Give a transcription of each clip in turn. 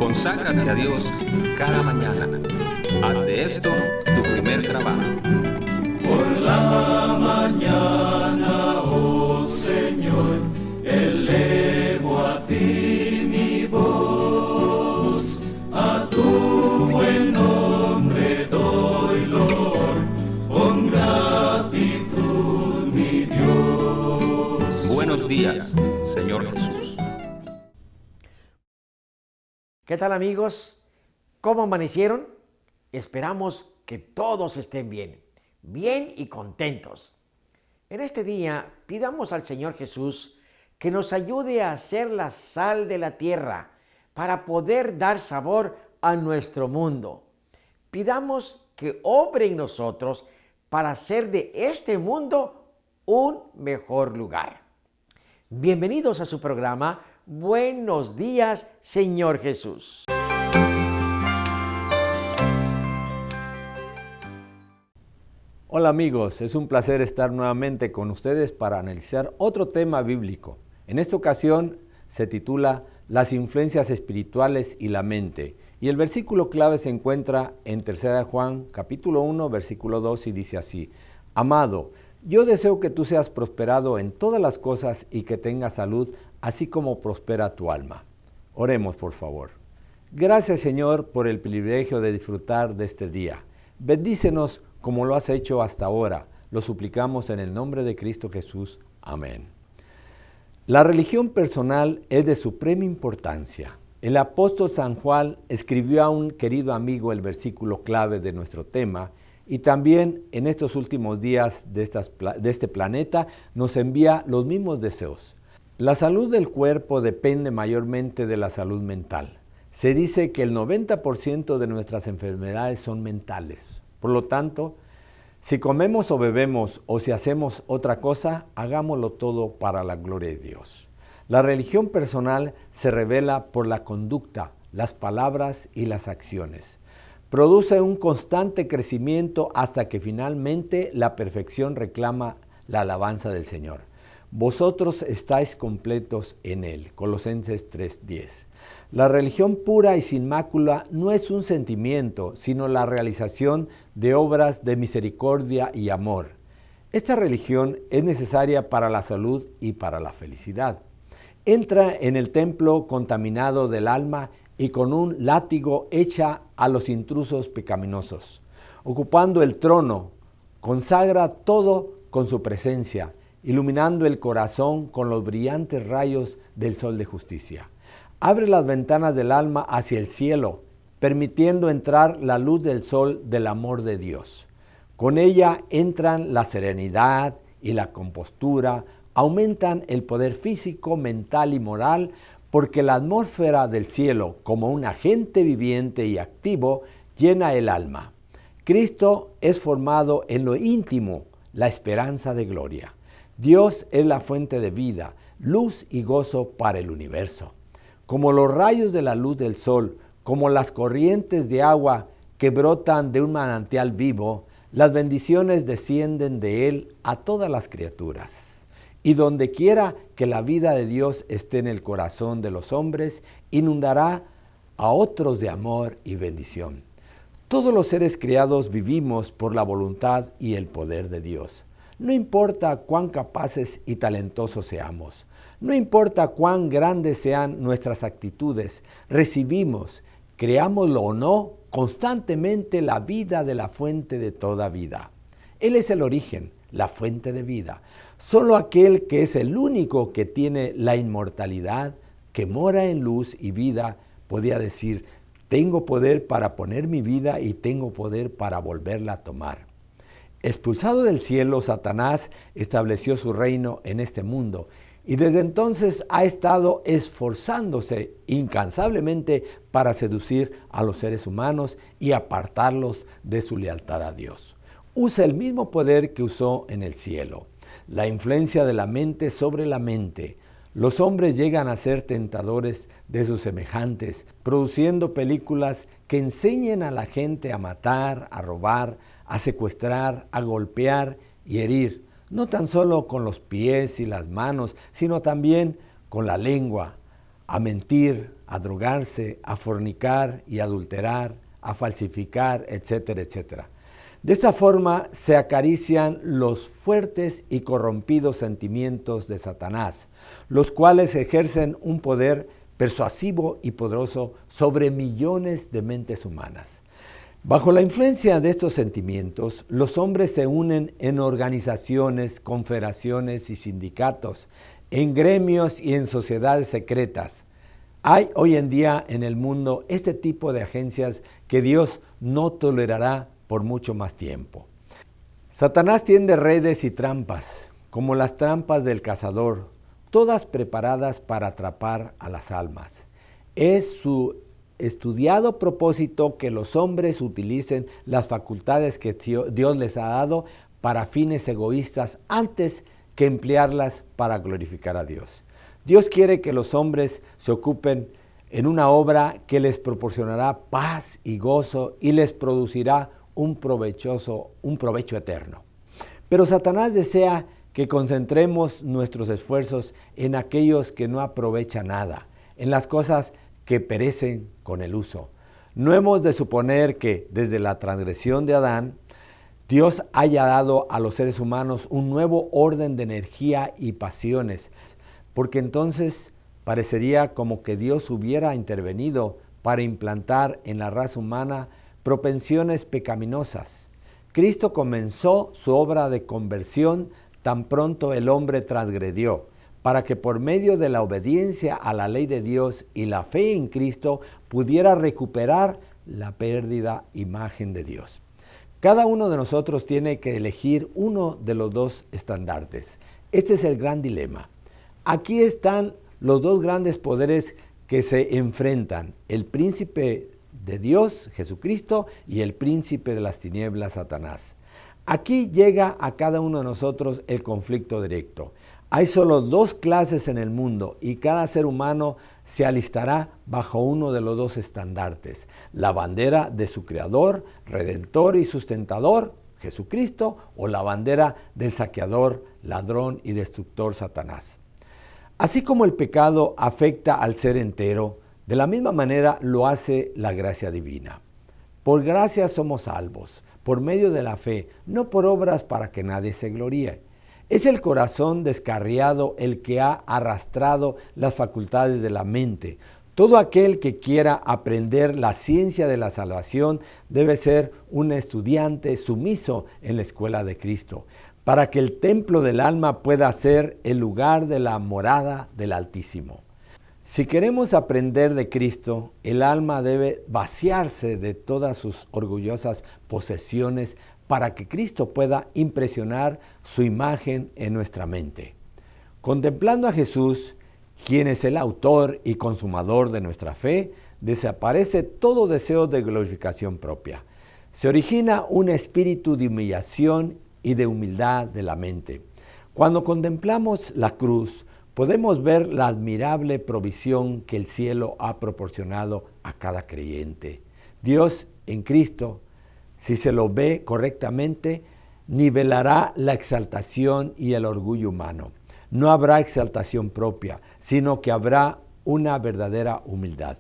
Conságrate a Dios cada mañana. Haz de esto tu primer trabajo. Por la mañana, oh Señor, elevo a ti mi voz, a tu buen nombre doy loor, con gratitud mi Dios. Buenos días, Señor Jesús. ¿Qué tal, amigos? ¿Cómo amanecieron? Esperamos que todos estén bien y contentos. En este día pidamos al Señor Jesús que nos ayude a ser la sal de la tierra para poder dar sabor a nuestro mundo. Pidamos que obre en nosotros para hacer de este mundo un mejor lugar. Bienvenidos a su programa Buenos días, Señor Jesús. Hola amigos, es un placer estar nuevamente con ustedes para analizar otro tema bíblico. En esta ocasión se titula Las influencias espirituales y la mente. Y el versículo clave se encuentra en 3 Juan capítulo 1, versículo 2 y dice así: Amado, yo deseo que tú seas prosperado en todas las cosas y que tengas salud, así como prospera tu alma. Oremos, por favor. Gracias, Señor, por el privilegio de disfrutar de este día. Bendícenos como lo has hecho hasta ahora. Lo suplicamos en el nombre de Cristo Jesús. Amén. La religión personal es de suprema importancia. El apóstol San Juan escribió a un querido amigo el versículo clave de nuestro tema, y también en estos últimos días de este planeta nos envía los mismos deseos. La salud del cuerpo depende mayormente de la salud mental. Se dice que el 90% de nuestras enfermedades son mentales. Por lo tanto, si comemos o bebemos o si hacemos otra cosa, hagámoslo todo para la gloria de Dios. La religión personal se revela por la conducta, las palabras y las acciones. Produce un constante crecimiento hasta que finalmente la perfección reclama la alabanza del Señor. Vosotros estáis completos en Él. Colosenses 3:10. La religión pura y sin mácula no es un sentimiento, sino la realización de obras de misericordia y amor. Esta religión es necesaria para la salud y para la felicidad. Entra en el templo contaminado del alma y con un látigo echa a los intrusos pecaminosos. Ocupando el trono, consagra todo con su presencia, iluminando el corazón con los brillantes rayos del sol de justicia. Abre las ventanas del alma hacia el cielo, permitiendo entrar la luz del sol del amor de Dios. Con ella entran la serenidad y la compostura, aumentan el poder físico, mental y moral, porque la atmósfera del cielo, como un agente viviente y activo, llena el alma. Cristo es formado en lo íntimo, la esperanza de gloria. Dios es la fuente de vida, luz y gozo para el universo. Como los rayos de la luz del sol, como las corrientes de agua que brotan de un manantial vivo, las bendiciones descienden de Él a todas las criaturas. Y donde quiera que la vida de Dios esté en el corazón de los hombres, inundará a otros de amor y bendición. Todos los seres creados vivimos por la voluntad y el poder de Dios. No importa cuán capaces y talentosos seamos, no importa cuán grandes sean nuestras actitudes, recibimos, creámoslo o no, constantemente la vida de la fuente de toda vida. Él es el origen, la fuente de vida. Solo aquel que es el único que tiene la inmortalidad, que mora en luz y vida, podía decir: tengo poder para poner mi vida y tengo poder para volverla a tomar. Expulsado del cielo, Satanás estableció su reino en este mundo y desde entonces ha estado esforzándose incansablemente para seducir a los seres humanos y apartarlos de su lealtad a Dios. Usa el mismo poder que usó en el cielo, la influencia de la mente sobre la mente. Los hombres llegan a ser tentadores de sus semejantes, produciendo películas que enseñen a la gente a matar, a robar, a secuestrar, a golpear y herir, no tan solo con los pies y las manos, sino también con la lengua, a mentir, a drogarse, a fornicar y adulterar, a falsificar, etcétera, etcétera. De esta forma se acarician los fuertes y corrompidos sentimientos de Satanás, los cuales ejercen un poder persuasivo y poderoso sobre millones de mentes humanas. Bajo la influencia de estos sentimientos, los hombres se unen en organizaciones, confederaciones y sindicatos, en gremios y en sociedades secretas. Hay hoy en día en el mundo este tipo de agencias que Dios no tolerará por mucho más tiempo. Satanás tiende redes y trampas, como las trampas del cazador, todas preparadas para atrapar a las almas. Es su estudiado propósito que los hombres utilicen las facultades que Dios les ha dado para fines egoístas antes que emplearlas para glorificar a Dios. Dios quiere que los hombres se ocupen en una obra que les proporcionará paz y gozo y les producirá un provecho eterno. Pero Satanás desea que concentremos nuestros esfuerzos en aquellos que no aprovechan nada, en las cosas que perecen con el uso. No hemos de suponer que desde la transgresión de Adán, Dios haya dado a los seres humanos un nuevo orden de energía y pasiones, porque entonces parecería como que Dios hubiera intervenido para implantar en la raza humana propensiones pecaminosas. Cristo comenzó su obra de conversión tan pronto el hombre transgredió, para que por medio de la obediencia a la ley de Dios y la fe en Cristo pudiera recuperar la perdida imagen de Dios. Cada uno de nosotros tiene que elegir uno de los dos estandartes. Este es el gran dilema. Aquí están los dos grandes poderes que se enfrentan, el príncipe de Dios, Jesucristo, y el príncipe de las tinieblas, Satanás. Aquí llega a cada uno de nosotros el conflicto directo. Hay solo dos clases en el mundo y cada ser humano se alistará bajo uno de los dos estandartes. La bandera de su Creador, Redentor y Sustentador, Jesucristo, o la bandera del saqueador, ladrón y destructor, Satanás. Así como el pecado afecta al ser entero, de la misma manera lo hace la gracia divina. Por gracia somos salvos, por medio de la fe, no por obras para que nadie se gloríe. Es el corazón descarriado el que ha arrastrado las facultades de la mente. Todo aquel que quiera aprender la ciencia de la salvación debe ser un estudiante sumiso en la escuela de Cristo, para que el templo del alma pueda ser el lugar de la morada del Altísimo. Si queremos aprender de Cristo, el alma debe vaciarse de todas sus orgullosas posesiones para que Cristo pueda impresionar su imagen en nuestra mente. Contemplando a Jesús, quien es el autor y consumador de nuestra fe, desaparece todo deseo de glorificación propia. Se origina un espíritu de humillación y de humildad de la mente. Cuando contemplamos la cruz, podemos ver la admirable provisión que el cielo ha proporcionado a cada creyente. Dios en Cristo, si se lo ve correctamente, nivelará la exaltación y el orgullo humano. No habrá exaltación propia, sino que habrá una verdadera humildad.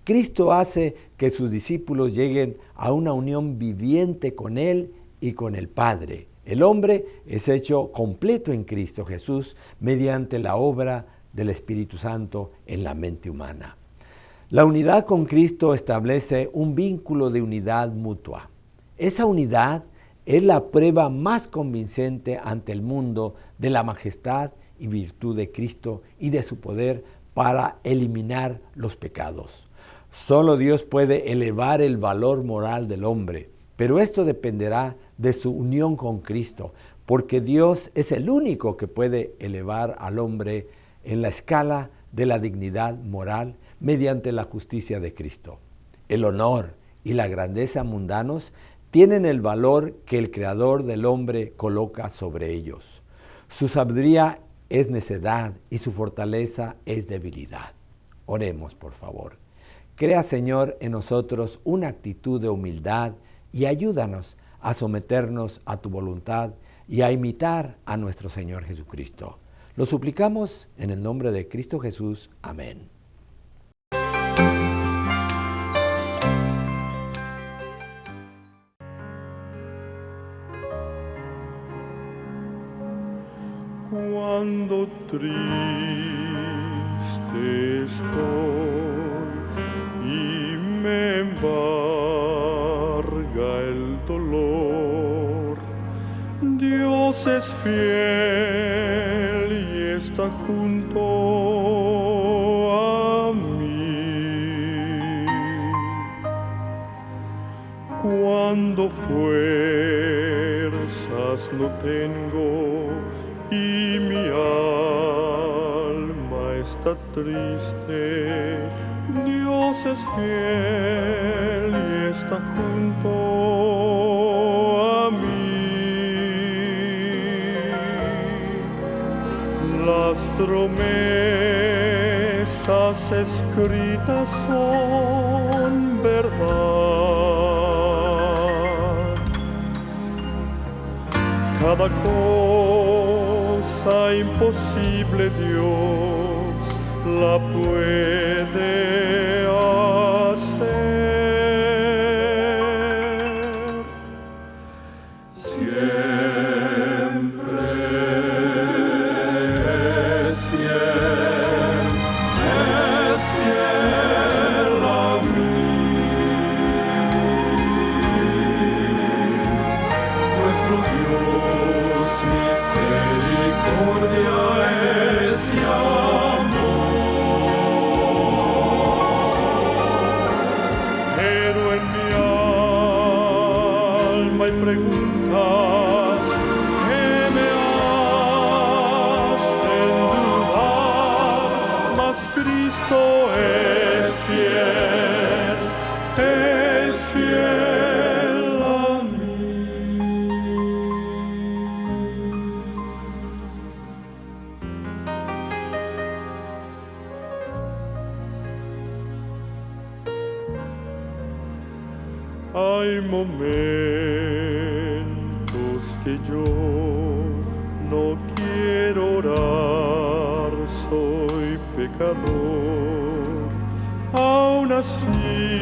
Cristo hace que sus discípulos lleguen a una unión viviente con Él y con el Padre. El hombre es hecho completo en Cristo Jesús mediante la obra del Espíritu Santo en la mente humana. La unidad con Cristo establece un vínculo de unidad mutua. Esa unidad es la prueba más convincente ante el mundo de la majestad y virtud de Cristo y de su poder para eliminar los pecados. Solo Dios puede elevar el valor moral del hombre, pero esto dependerá de su unión con Cristo, porque Dios es el único que puede elevar al hombre en la escala de la dignidad moral mediante la justicia de Cristo. El honor y la grandeza mundanos tienen el valor que el Creador del hombre coloca sobre ellos. Su sabiduría es necedad y su fortaleza es debilidad. Oremos, por favor. Crea, Señor, en nosotros una actitud de humildad y ayúdanos a someternos a tu voluntad y a imitar a nuestro Señor Jesucristo. Lo suplicamos en el nombre de Cristo Jesús. Amén. Cuando triste estoy y me embarga el dolor, Dios es fiel y está junto a mí. Cuando fuerzas no tengo y mi alma está triste, Dios es fiel y está junto a mí. Las promesas escritas son verdad. Cada cosa imposible Dios la puede hacer. Siempre es fiel a mí. Nuestro Dios misericordia es y amor. Pero en mi alma hay preguntas que me hacen dudar, mas Cristo es fiel a mí. Hay momentos que yo no quiero orar, soy pecador. Aún así,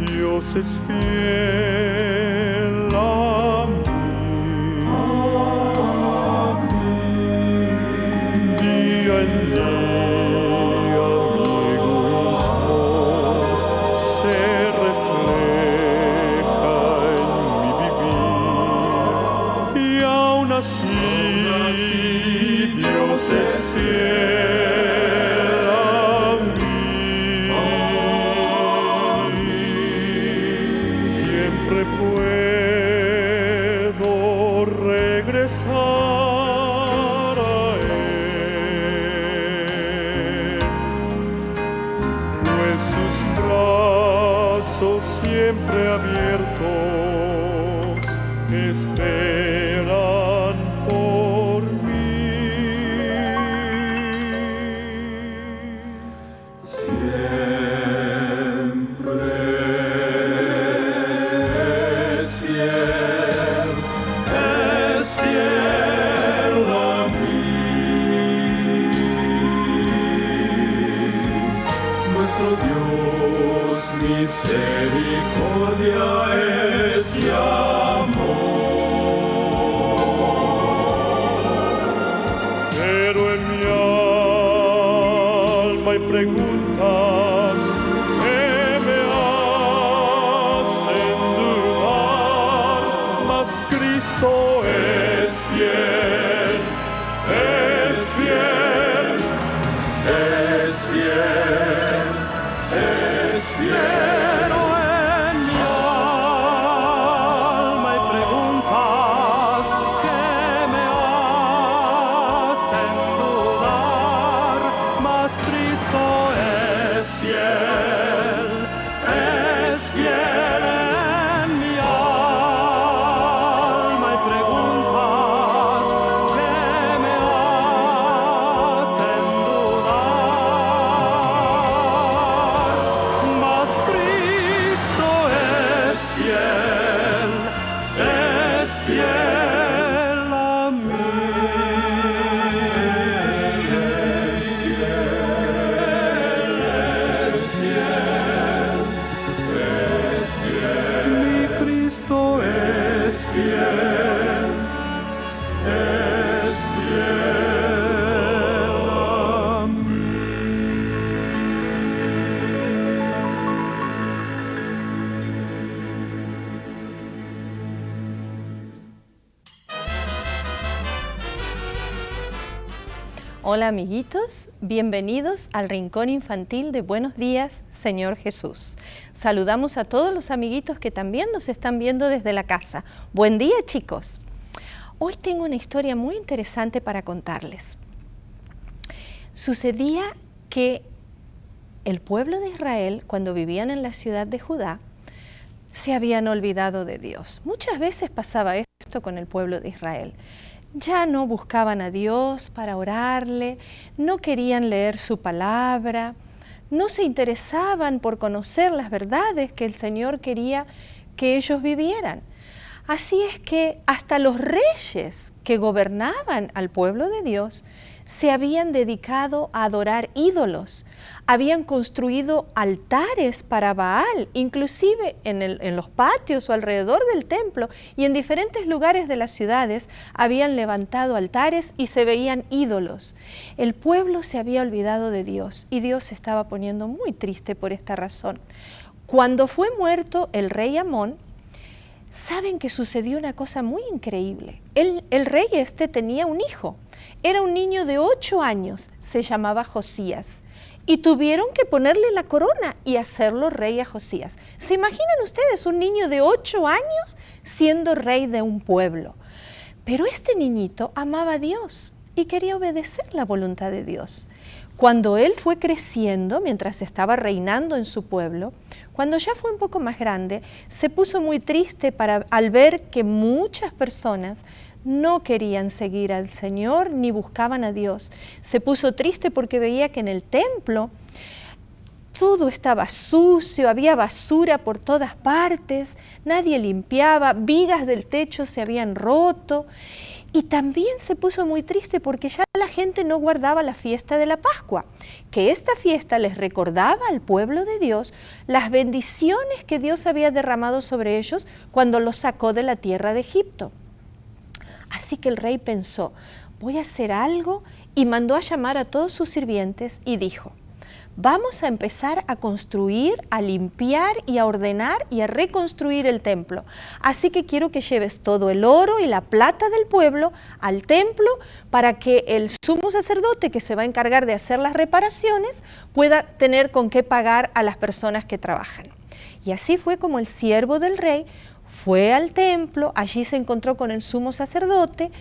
Dios es fiel a mí. Día en día mi egoísmo se refleja en mi vivir, y aún así Dios es fiel a mí. Siempre puedo regresar a Él, pues sus brazos siempre abiertos esperan por mí. Siempre es fiel a mí. Nuestro Dios misericordia es y amor. Pero en mi alma hay preguntas que me hacen dudar, mas Cristo es fiel, es fiel, es fiel, es fiel. Pero en mi alma hay preguntas que me hacen dudar, mas Cristo es fiel, es fiel. En mi alma hay preguntas que me hacen dudar, mas Cristo es fiel a mí. Es fiel, mi Cristo es fiel, es fiel. Hola amiguitos, bienvenidos al Rincón Infantil de Buenos Días, Señor Jesús. Saludamos a todos los amiguitos que también nos están viendo desde la casa. Buen día, chicos. Hoy tengo una historia muy interesante para contarles. Sucedía que el pueblo de Israel, cuando vivían en la ciudad de Judá, se habían olvidado de Dios. Muchas veces pasaba esto con el pueblo de Israel. Ya no buscaban a Dios para orarle, no querían leer su palabra, no se interesaban por conocer las verdades que el Señor quería que ellos vivieran. Así es que hasta los reyes que gobernaban al pueblo de Dios se habían dedicado a adorar ídolos, habían construido altares para Baal, inclusive en los patios o alrededor del templo y en diferentes lugares de las ciudades habían levantado altares y se veían ídolos. El pueblo se había olvidado de Dios y Dios se estaba poniendo muy triste por esta razón. Cuando fue muerto el rey Amón, saben que sucedió una cosa muy increíble. El rey tenía un hijo, era un niño de 8 años, se llamaba Josías. Y tuvieron que ponerle la corona y hacerlo rey a Josías. ¿Se imaginan ustedes un niño de 8 años siendo rey de un pueblo? Pero este niñito amaba a Dios y quería obedecer la voluntad de Dios. Cuando él fue creciendo, mientras estaba reinando en su pueblo, cuando ya fue un poco más grande, se puso muy triste al ver que muchas personas no querían seguir al Señor ni buscaban a Dios. Se puso triste porque veía que en el templo todo estaba sucio, había basura por todas partes, nadie limpiaba, vigas del techo se habían roto. Y también se puso muy triste porque ya la gente no guardaba la fiesta de la Pascua, que esta fiesta les recordaba al pueblo de Dios las bendiciones que Dios había derramado sobre ellos cuando los sacó de la tierra de Egipto. Así que el rey pensó, voy a hacer algo, y mandó a llamar a todos sus sirvientes y dijo, vamos a empezar a construir, a limpiar y a ordenar y a reconstruir el templo. Así que quiero que lleves todo el oro y la plata del pueblo al templo para que el sumo sacerdote que se va a encargar de hacer las reparaciones pueda tener con qué pagar a las personas que trabajan. Y así fue como el siervo del rey fue al templo, allí se encontró con el sumo sacerdote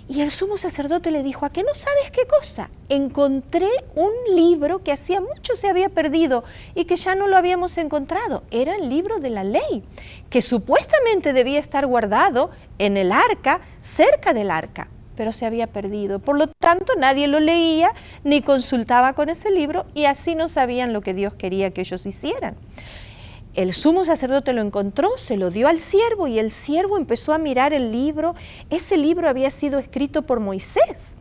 y el sumo sacerdote le dijo, ¿a qué no sabes qué cosa? Encontré un libro que hacía mucho se había perdido y que ya no lo habíamos encontrado. Era el libro de la ley, que supuestamente debía estar guardado en el arca, cerca del arca, pero se había perdido. Por lo tanto, nadie lo leía ni consultaba con ese libro y así no sabían lo que Dios quería que ellos hicieran. El sumo sacerdote lo encontró, se lo dio al siervo y el siervo empezó a mirar el libro. Ese libro había sido escrito por Moisés.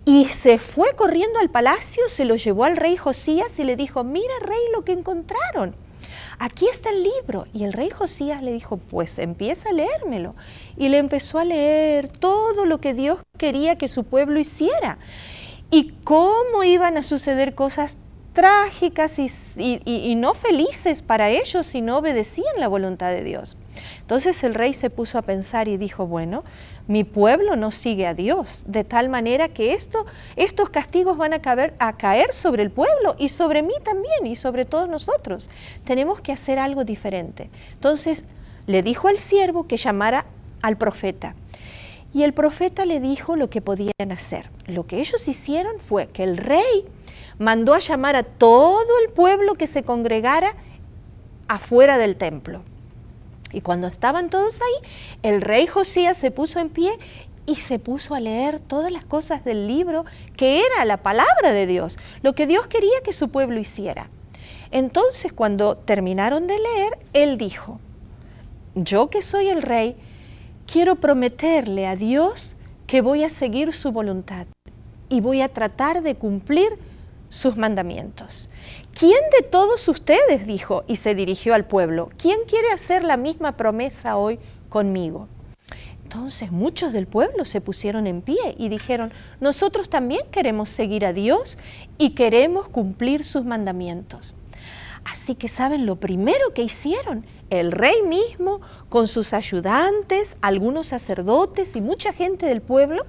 Y se fue corriendo al palacio, se lo llevó al rey Josías y le dijo, mira rey lo que encontraron. Aquí está el libro. Y el rey Josías le dijo, pues empieza a leérmelo. Y le empezó a leer todo lo que Dios quería que su pueblo hiciera. Y cómo iban a suceder cosas trágicas y no felices para ellos si no obedecían la voluntad de Dios. Entonces el rey se puso a pensar y dijo, bueno, mi pueblo no sigue a Dios, de tal manera que estos castigos van a caer sobre el pueblo y sobre mí también y sobre todos nosotros. Tenemos que hacer algo diferente. Entonces le dijo al siervo que llamara al profeta. Y el profeta le dijo lo que podían hacer. Lo que ellos hicieron fue que el rey mandó a llamar a todo el pueblo que se congregara afuera del templo. Y cuando estaban todos ahí, el rey Josías se puso en pie y se puso a leer todas las cosas del libro, que era la palabra de Dios, lo que Dios quería que su pueblo hiciera. Entonces, cuando terminaron de leer, él dijo, yo que soy el rey, quiero prometerle a Dios que voy a seguir su voluntad y voy a tratar de cumplir sus mandamientos. ¿Quién de todos ustedes, dijo, y se dirigió al pueblo, quién quiere hacer la misma promesa hoy conmigo? Entonces muchos del pueblo se pusieron en pie y dijeron, nosotros también queremos seguir a Dios y queremos cumplir sus mandamientos. Así que ¿saben lo primero que hicieron? El rey mismo, con sus ayudantes, algunos sacerdotes y mucha gente del pueblo,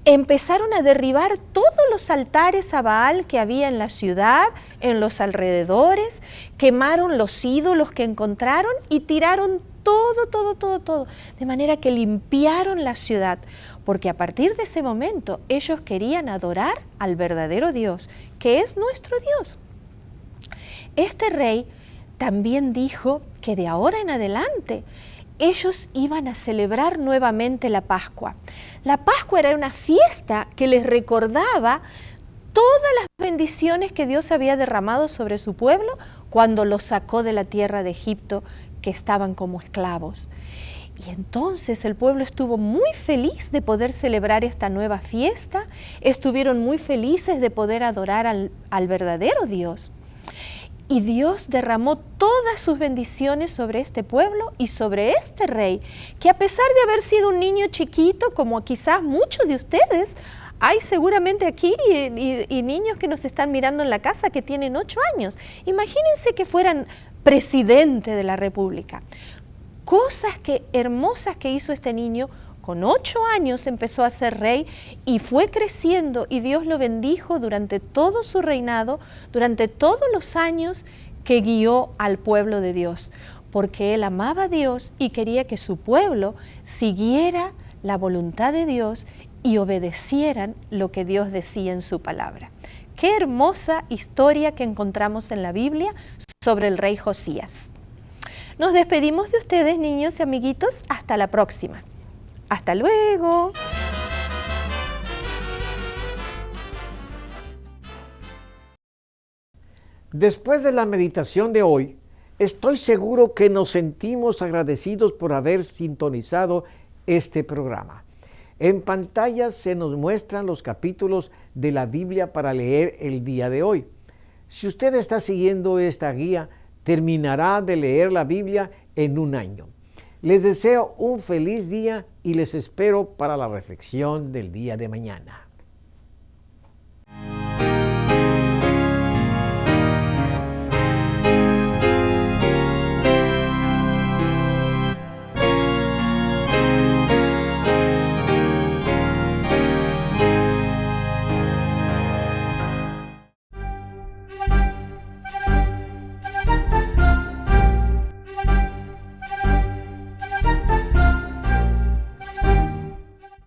empezaron a derribar todos los altares a Baal que había en la ciudad, en los alrededores, quemaron los ídolos que encontraron y tiraron todo, de manera que limpiaron la ciudad, porque a partir de ese momento ellos querían adorar al verdadero Dios, que es nuestro Dios. Este rey también dijo que de ahora en adelante ellos iban a celebrar nuevamente la Pascua. La Pascua era una fiesta que les recordaba todas las bendiciones que Dios había derramado sobre su pueblo cuando los sacó de la tierra de Egipto, que estaban como esclavos. Y entonces el pueblo estuvo muy feliz de poder celebrar esta nueva fiesta, estuvieron muy felices de poder adorar al verdadero Dios. Y Dios derramó todas sus bendiciones sobre este pueblo y sobre este rey, que a pesar de haber sido un niño chiquito, como quizás muchos de ustedes, hay seguramente aquí y niños que nos están mirando en la casa que tienen 8 años. Imagínense que fueran presidente de la República. Cosas hermosas que hizo este niño. Con 8 años empezó a ser rey y fue creciendo, y Dios lo bendijo durante todo su reinado, durante todos los años que guió al pueblo de Dios, porque él amaba a Dios y quería que su pueblo siguiera la voluntad de Dios y obedecieran lo que Dios decía en su palabra. Qué hermosa historia que encontramos en la Biblia sobre el rey Josías. Nos despedimos de ustedes, niños y amiguitos, hasta la próxima. ¡Hasta luego! Después de la meditación de hoy, estoy seguro que nos sentimos agradecidos por haber sintonizado este programa. En pantalla se nos muestran los capítulos de la Biblia para leer el día de hoy. Si usted está siguiendo esta guía, terminará de leer la Biblia en un año. Les deseo un feliz día y les espero para la reflexión del día de mañana.